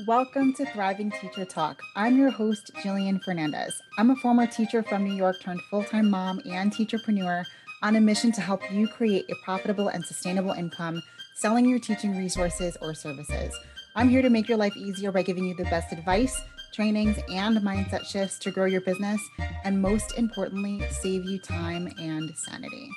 Welcome to Thriving Teacher Talk. I'm your host, Jillian Fernandez. I'm a former teacher from New York turned full-time mom and teacherpreneur on a mission to help you create a profitable and sustainable income selling your teaching resources or services. I'm here to make your life easier by giving you the best advice, trainings, and mindset shifts to grow your business, and most importantly, save you time and sanity.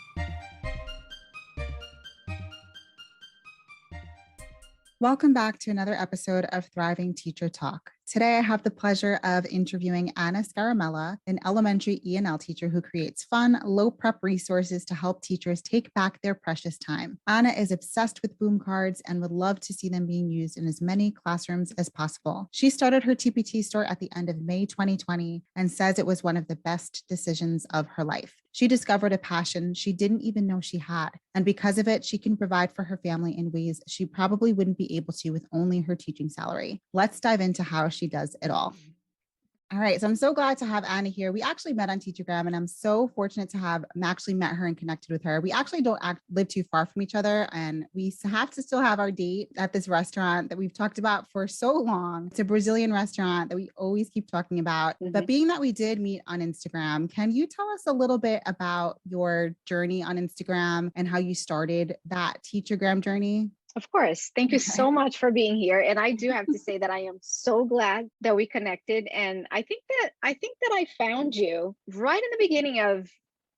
Welcome back to another episode of Thriving Teacher Talk. Today, I have the pleasure of interviewing Anna Scaramella, an elementary E&L teacher who creates fun, low-prep resources to help teachers take back their precious time. Anna is obsessed with boom cards and would love to see them being used in as many classrooms as possible. She started her TPT store at the end of May 2020 and says it was one of the best decisions of her life. She discovered a passion she didn't even know she had. And because of it, she can provide for her family in ways she probably wouldn't be able to with only her teaching salary. Let's dive into how she does it all. All right. So I'm so glad to have Anna here. We actually met on Teachergram, and I'm so fortunate to have actually met her and connected with her. We actually don't live too far from each other, and we have to still have our date at this restaurant that we've talked about for so long. It's a Brazilian restaurant that we always keep talking about. But being that we did meet on Instagram, can you tell us a little bit about your journey on Instagram and how you started that Teachergram journey? Of course. Thank you so much for being here. And I do have to say that I am so glad that we connected. And I think that I found you right in the beginning of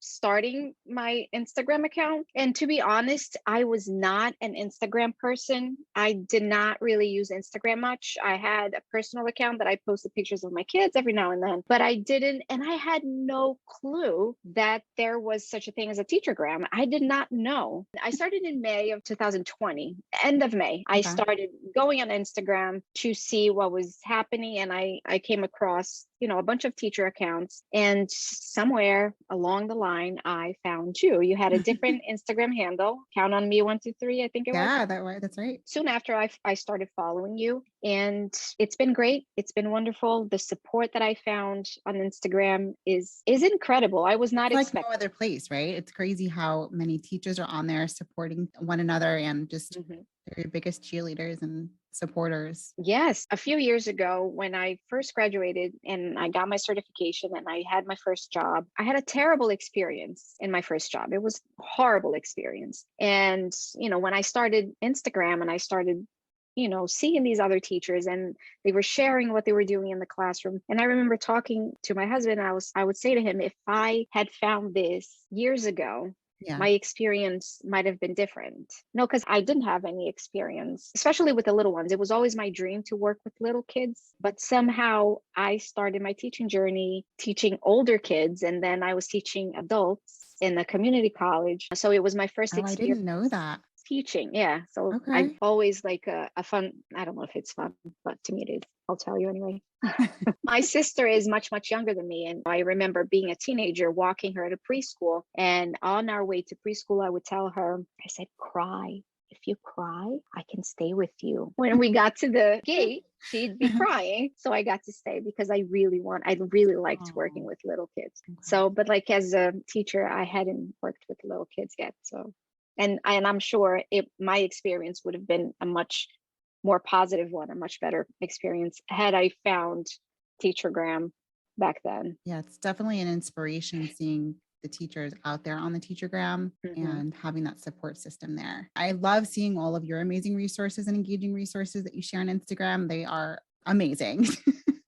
starting my Instagram account. And to be honest, I was not an Instagram person. I did not really use Instagram much. I had a personal account that I posted pictures of my kids every now and then, but I didn't, and I had no clue that there was such a thing as a Teachergram. I did not know. I started in May of 2020, end of May. I started going on Instagram to see what was happening, and I came across a bunch of teacher accounts, and somewhere along the line, I found you. You had a different Instagram handle, Count on Me 123, I think it was. Yeah, that's right. Soon after I started following you, and it's been great. It's been wonderful. The support that I found on Instagram is incredible. I was not expecting. Like no other place, right? It's crazy how many teachers are on there supporting one another and just they're your biggest cheerleaders and supporters. Yes. A few years ago, when I first graduated and I got my certification and I had my first job, I had a terrible experience in my first job. It was a horrible experience. And, when I started Instagram and I started seeing these other teachers and they were sharing what they were doing in the classroom. And I remember talking to my husband, I would say to him, if I had found this years ago, my experience might have been different. No, because I didn't have any experience, especially with the little ones. It was always my dream to work with little kids, but somehow I started my teaching journey teaching older kids, and then I was teaching adults in the community college. So it was my first experience. I didn't know that. Teaching. Yeah. So I always like a fun, I don't know if it's fun, but to me it is. I'll tell you anyway. My sister is much, much younger than me. And I remember being a teenager, walking her to preschool. And on our way to preschool, I would tell her, I said, cry. If you cry, I can stay with you. When we got to the gate, she'd be crying. So I got to stay because I really liked working with little kids. So, but like as a teacher, I hadn't worked with little kids yet. So, and I'm sure my experience would have been a much more positive one, a much better experience had I found Teachergram back then. Yeah, it's definitely an inspiration seeing the teachers out there on the Teachergram and having that support system there. I love seeing all of your amazing resources and engaging resources that you share on Instagram. They are amazing.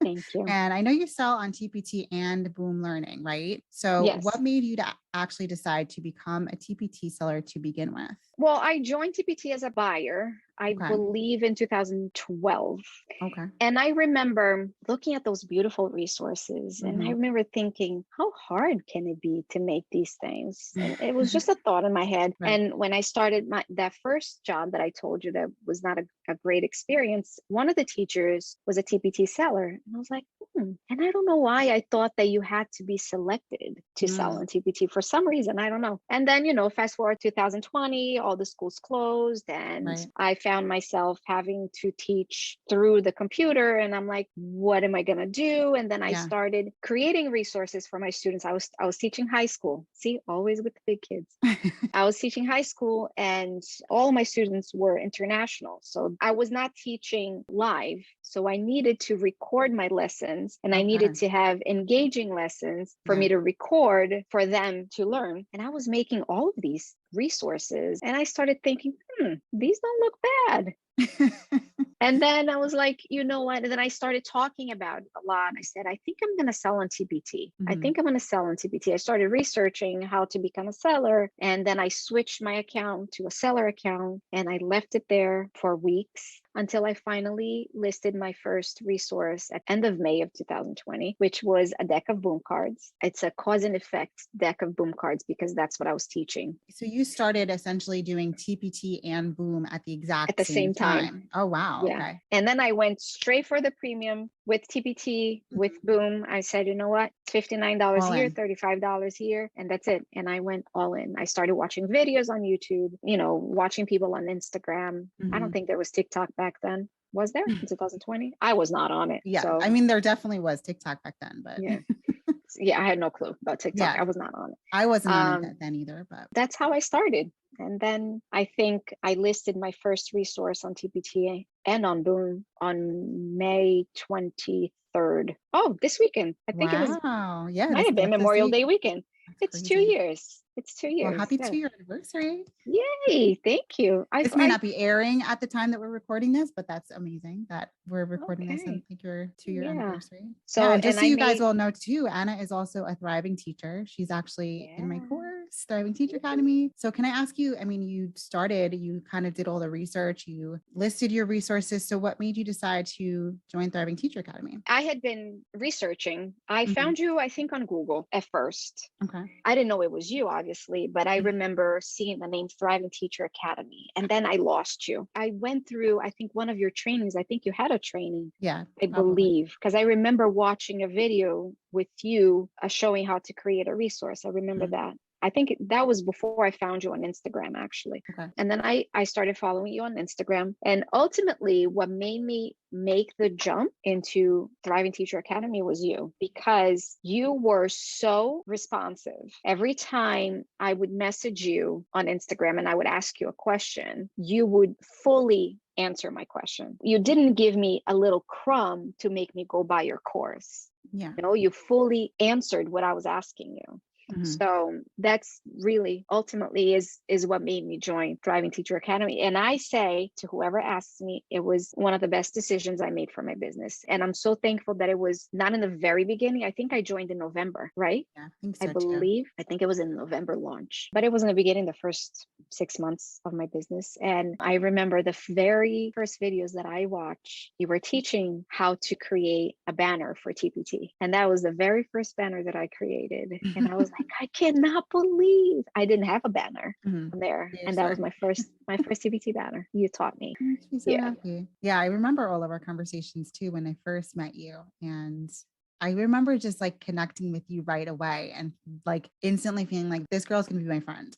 Thank you. And I know you sell on TPT and Boom Learning, right? So what made you to actually decide to become a TPT seller to begin with? Well, I joined TPT as a buyer, I believe in 2012. Okay. And I remember looking at those beautiful resources and I remember thinking, how hard can it be to make these things? And it was just a thought in my head. And when I started that first job that I told you that was not a great experience, one of the teachers was a TPT seller. And I was like, And I don't know why I thought that you had to be selected to sell on TPT. For some reason, I don't know. And then, fast forward 2020, all the schools closed, and Right. I found myself having to teach through the computer. And I'm like, what am I going to do? And then I Yeah. started creating resources for my students. I was teaching high school. See, always with the big kids. I was teaching high school, and all my students were international. So I was not teaching live. So I needed to record my lessons, and I needed Okay. to have engaging lessons for Yeah. me to record for them to learn. And I was making all of these resources, and I started thinking, these don't look bad. And then I was like, you know what? And then I started talking about it a lot. I said, I think I'm going to sell on TPT. I Mhm. think I'm going to sell on TPT. I started researching how to become a seller. And then I switched my account to a seller account, and I left it there for weeks until I finally listed my first resource at end of May of 2020, which was a deck of boom cards. It's a cause and effect deck of boom cards because that's what I was teaching So you started essentially doing TPT and Boom at the at exact the same same time. time. Oh, wow. Yeah. Okay. And then I went straight for the premium with TPT, with Boom. I said, you know what? $59 All here, in. $35 here, and that's it. And I went all in. I started watching videos on YouTube, watching people on Instagram. I don't Mhm. think there was TikTok back then. Was there in 2020? I was not on it. Yeah. I So mean, there definitely was TikTok back then, but yeah. Yeah, I had no clue about TikTok. yeah, I was not on it. I wasn't on it Um, then either, but that's how I started. And then I think I listed my first resource on TPT and on Boom on May 23rd. Oh, this weekend. I think it was, wow. Yeah, might this have been like this Memorial week. Day weekend. That's It's two crazy. years. It's two Well, years. happy Yeah. 2-year anniversary. Yay. Thank you. This may not be airing at the time that we're recording this, but that's amazing that we're recording this and Okay. like your 2-year Yeah. anniversary. Yeah, So, and just and so I you guys made, will know too, Anna is also a thriving teacher. She's actually in my yeah. course, Thriving Teacher Academy. So can I ask you, I mean, you kind of did all the research, you listed your resources. So what made you decide to join Thriving Teacher Academy? I had been researching. I Mhm. found you, I think, on Google at first. Okay. I didn't know it was you, obviously, but I Mhm. remember seeing the name Thriving Teacher Academy. And then I lost you. I went through, I think, one of your trainings. I think you had a training, Yeah, I probably. believe, because I remember watching a video with you showing how to create a resource. I remember Mhm. that. I think that was before I found you on Instagram, actually. Okay. And then I started following you on Instagram. And ultimately, what made me make the jump into Thriving Teacher Academy was you, because you were so responsive. Every time I would message you on Instagram and I would ask you a question, you would fully answer my question. You didn't give me a little crumb to make me go buy your course. Yeah. You fully answered what I was asking you. Mhm. So that's really ultimately is what made me join Thriving Teacher Academy. And I say to whoever asks me, it was one of the best decisions I made for my business. And I'm so thankful that it was not in the very beginning. I think I joined in November, right? Yeah, I think I so too. believe. I think it was in November launch, but it was in the beginning, the first 6 months of my business. And I remember the very first videos that I watched, you were teaching how to create a banner for TPT. And that was the very first banner that I created. And I was like, I cannot believe I didn't have a banner Mhm. on there. You're And that sorry. was my first TPT banner. You taught me. Makes me so Yeah. happy. Yeah, I remember all of our conversations too when I first met you. And I remember just like connecting with you right away and like instantly feeling like this girl's gonna be my friend.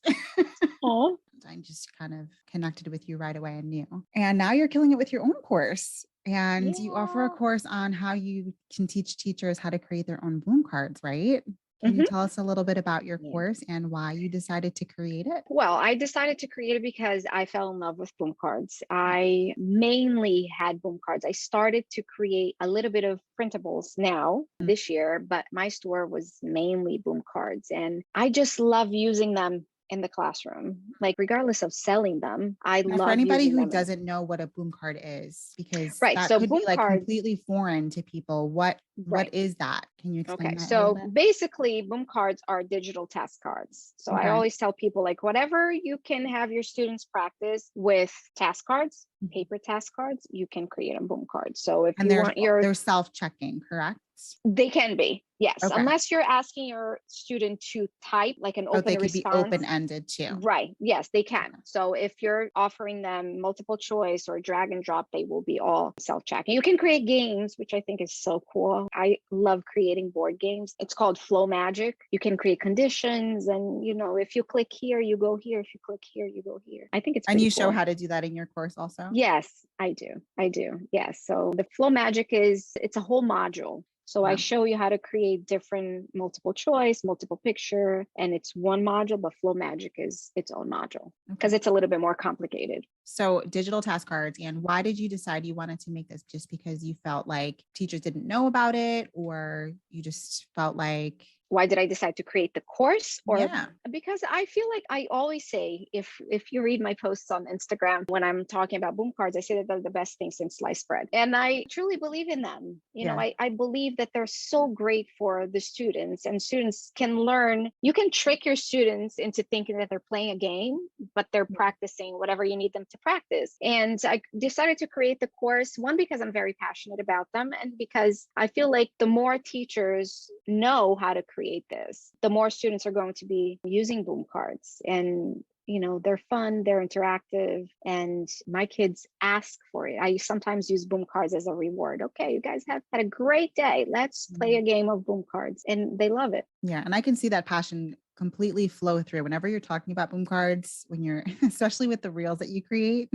Oh, I just kind of connected with you right away and knew. And now you're killing it with your own course. And you offer a yeah. course on how you can teach teachers how to create their own boom cards, right? Can you Hmm. tell us a little bit about your Yeah. course and why you decided to create it? Well, I decided to create it because I fell in love with boom cards. I mainly had boom cards. I started to create a little bit of printables now this year, but my store was mainly boom cards. And I just love using them in the classroom. Like, regardless of selling them, I Now, for love anybody using who them. doesn't know what a boom card is, because Right. that So could be boom like cards, completely foreign to people, what right. is that? Can you Okay, explain that a little so bit? basically, boom cards are digital task cards. So I Okay. always tell people, like, whatever you can have your students practice with task cards, Mhm. paper task cards, you can create a boom card. So if And you want your, they're self-checking, correct? They can be, yes, Okay. unless you're asking your student to type like an Oh, they open could be response. open-ended too. Right. Yes, they can. Okay. So if you're offering them multiple choice or drag and drop, they will be all self-checking. You can create games, which I think is so cool. I love creating board games. It's called Flow Magic. You can create conditions and, if you click here, you go here. If you click here, you go here. I think it's And pretty you show cool. how to do that in your course also? Yes, I do. I do. Yes. So the Flow Magic it's a whole module. So I Wow. show you how to create different multiple choice, multiple picture, and it's one module, but Flow Magic is its own module because Okay. it's a little bit more complicated. So digital task cards, and why did you decide you wanted to make this? Just because you felt like teachers didn't know about it, or you just felt like, Why did I decide to create the course? Or yeah, because I feel like I always say, if you read my posts on Instagram when I'm talking about boom cards, I say that they're the best thing since sliced bread. And I truly believe in them. yeah, I believe that they're so great for the students, and students can learn. You can trick your students into thinking that they're playing a game, but they're practicing whatever you need them to practice. And I decided to create the course, one, because I'm very passionate about them, and because I feel like the more teachers know how to create this, the more students are going to be using boom cards. And they're fun, they're interactive, and my kids ask for it. I sometimes use boom cards as a reward. Okay, you guys have had a great day, let's play a game of boom cards, and they love it. yeah. And I can see that passion completely flow through whenever you're talking about boom cards, when you're, especially with the reels that you create.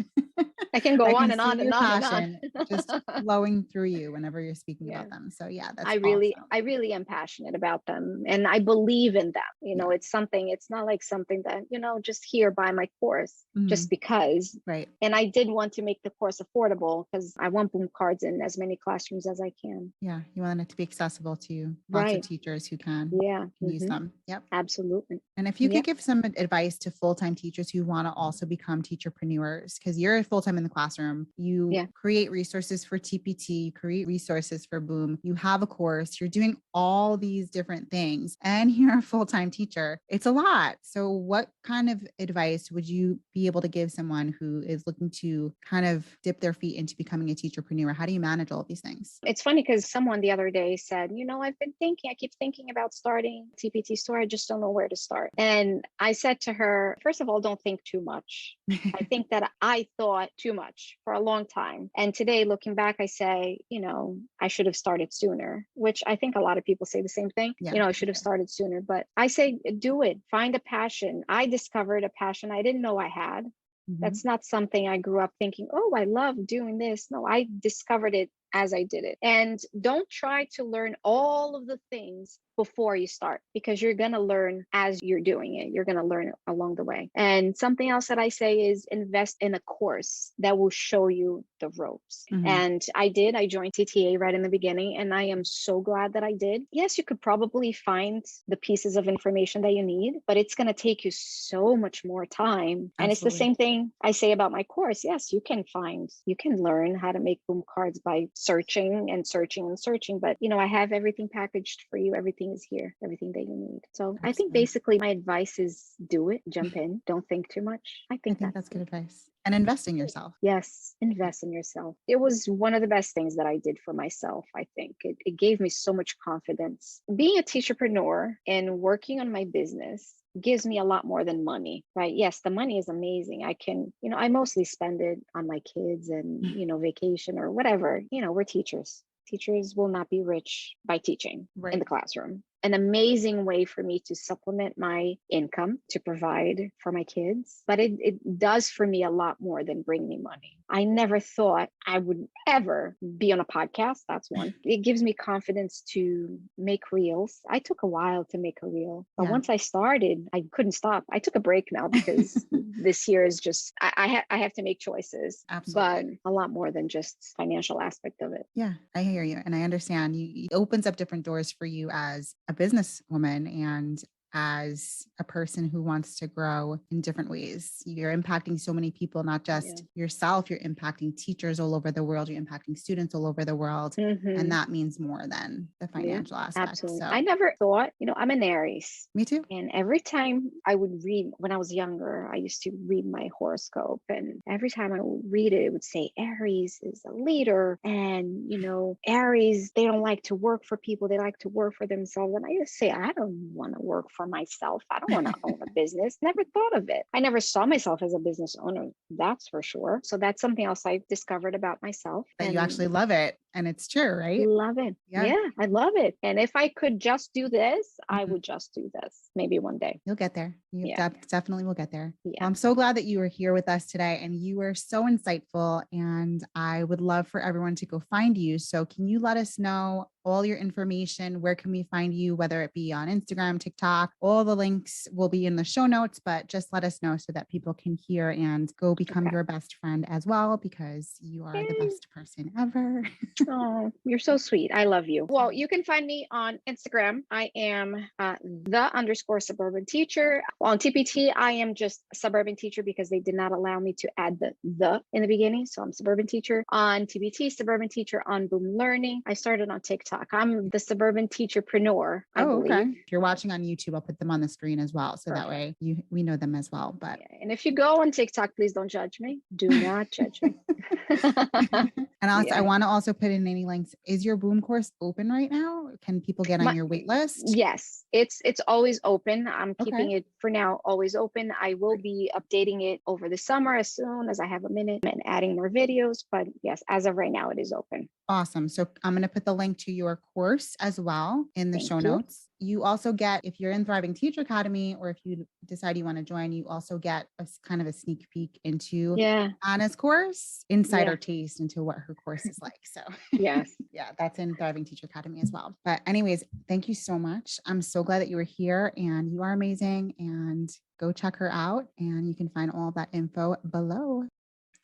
I can I go on can and see on and your on and on. passion just flowing through you whenever you're speaking Yeah. about them. So yeah, I that's really, awesome. I really am passionate about them, and I believe in them. Yeah. It's not like something that, just here buy my course just Mhm. because. Right. And I did want to make the course affordable because I want boom cards in as many classrooms as I can. Yeah. You want it to be accessible to lots of Right. teachers who can Yeah. use them. Yep. Absolutely. And if you could Yep. give some advice to full-time teachers who want to also become teacherpreneurs, because you're full-time in the classroom, you Yeah. create resources for TPT, you create resources for Boom, you have a course, you're doing all these different things, and you're a full-time teacher. It's a lot. So what kind of advice would you be able to give someone who is looking to kind of dip their feet into becoming a teacherpreneur? How do you manage all of these things? It's funny because someone the other day said, I keep thinking about starting a TPT store. I just don't know where to start. And I said to her, first of all, don't think too much. I think that I thought too much for a long time. And today, looking back, I say, I should have started sooner, which I think a lot of people say the same thing. Yeah, I for should have sure. started sooner, but I say, do it. Find a passion. I discovered a passion I didn't know I had. Mhm. That's not something I grew up thinking, oh, I love doing this. No, I discovered it as I did it. And don't try to learn all of the things before you start, because you're going to learn as you're doing it. You're going to learn along the way. And something else that I say is invest in a course that will show you the ropes. Mhm. And I joined TTA right in the beginning, and I am so glad that I did. Yes, you could probably find the pieces of information that you need, but it's going to take you so much more time. And it's the Absolutely. same thing I say about my course. Yes, you can learn how to make boom cards by searching and searching and searching, but I have everything packaged for you. Everything is here, everything that you need. So I think Absolutely. basically my advice is do it, jump in, don't think too much. I I think think that's that's good it. advice. And invest in yourself. Yes, Yeah. invest in yourself. It was one of the best things that I did for myself. I think it gave me so much confidence. Being a teacherpreneur and working on my business gives me a lot more than money, right? Yes, the money is amazing. I can, I mostly spend it on my kids and, vacation or whatever. We're teachers. Teachers will not be rich by teaching in Right. the classroom. An amazing way for me to supplement my income to provide for my kids, but it does for me a lot more than bring me money. I never thought I would ever be on a podcast. That's one. It gives me confidence to make reels. I took a while to make a reel, but Yeah. once I started, I couldn't stop. I took a break now because this year is just, I have to make choices, but Absolutely. a lot more than just financial aspect of it. Yeah, I hear you. And I understand it opens up different doors for you as a businesswoman. And as a person who wants to grow in different ways. You're impacting so many people, not just yourself, you're impacting teachers all over the world, you're impacting students all over the world. And that means more than the financial aspect. Absolutely. So I never thought, I'm an Aries. me too. And every time I would read, when I was younger, I used to read my horoscope. And every time I would read it, it would say Aries is a leader. And, Aries, they don't like to work for people. They like to work for themselves. And I used to say, I don't want to work for myself. I don't want to own a business. Never thought of it. I never saw myself as a business owner. That's for sure. So that's something else I've discovered about myself. That you actually love it. And it's true, right? Love it. Yeah, I love it. And if I could just do this, I would just do this. Maybe one day. You'll get there. You definitely will get there. Yeah. Well, I'm so glad that you were here with us today and you were so insightful, and I would love for everyone to go find you. So can you let us know all your information? Where can we find you, whether it be on Instagram, TikTok? All the links will be in the show notes, but just let us know so that people can hear and go become your best friend as well, because you are the best person ever. Oh, you're so sweet. I love you. Well, you can find me on Instagram. I am _suburban teacher. On TPT, I am just suburban teacher because they did not allow me to add the in the beginning. So I'm suburban teacher. On TPT, suburban teacher. On Boom Learning, I started on TikTok. I'm the suburban teacherpreneur, I believe. Okay. If you're watching on YouTube, I'll put them on the screen as well. So that way we know them as well. But and if you go on TikTok, please don't judge me. Do not judge me. And also, I want to also put in any links. Is your Boom course open right now? Can people get on your wait list? Yes, it's always open. I'm keeping it for now always open. I will be updating it over the summer as soon as I have a minute and adding more videos. But yes, as of right now, it is open. Awesome. So I'm going to put the link to your course as well in the show notes. You also get, if you're in Thriving Teacher Academy, or if you decide you want to join, you also get a kind of a sneak peek into Anna's course, insider taste into what her course is like. So that's in Thriving Teacher Academy as well. But anyways, thank you so much. I'm so glad that you were here, and you are amazing, and go check her out, and you can find all of that info below.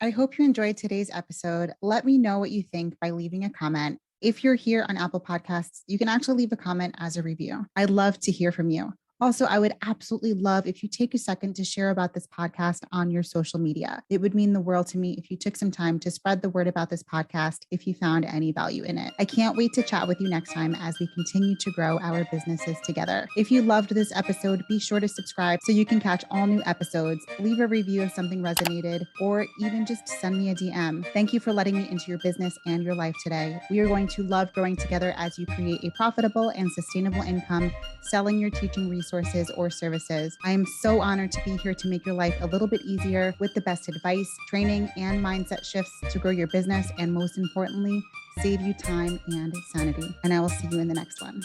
I hope you enjoyed today's episode. Let me know what you think by leaving a comment. If you're here on Apple Podcasts, you can actually leave a comment as a review. I'd love to hear from you. Also, I would absolutely love if you take a second to share about this podcast on your social media. It would mean the world to me if you took some time to spread the word about this podcast if you found any value in it. I can't wait to chat with you next time as we continue to grow our businesses together. If you loved this episode, be sure to subscribe so you can catch all new episodes. Leave a review if something resonated, or even just send me a DM. Thank you for letting me into your business and your life today. We are going to love growing together as you create a profitable and sustainable income selling your teaching resources or services. I am so honored to be here to make your life a little bit easier with the best advice, training, and mindset shifts to grow your business, and most importantly, save you time and sanity. And I will see you in the next one.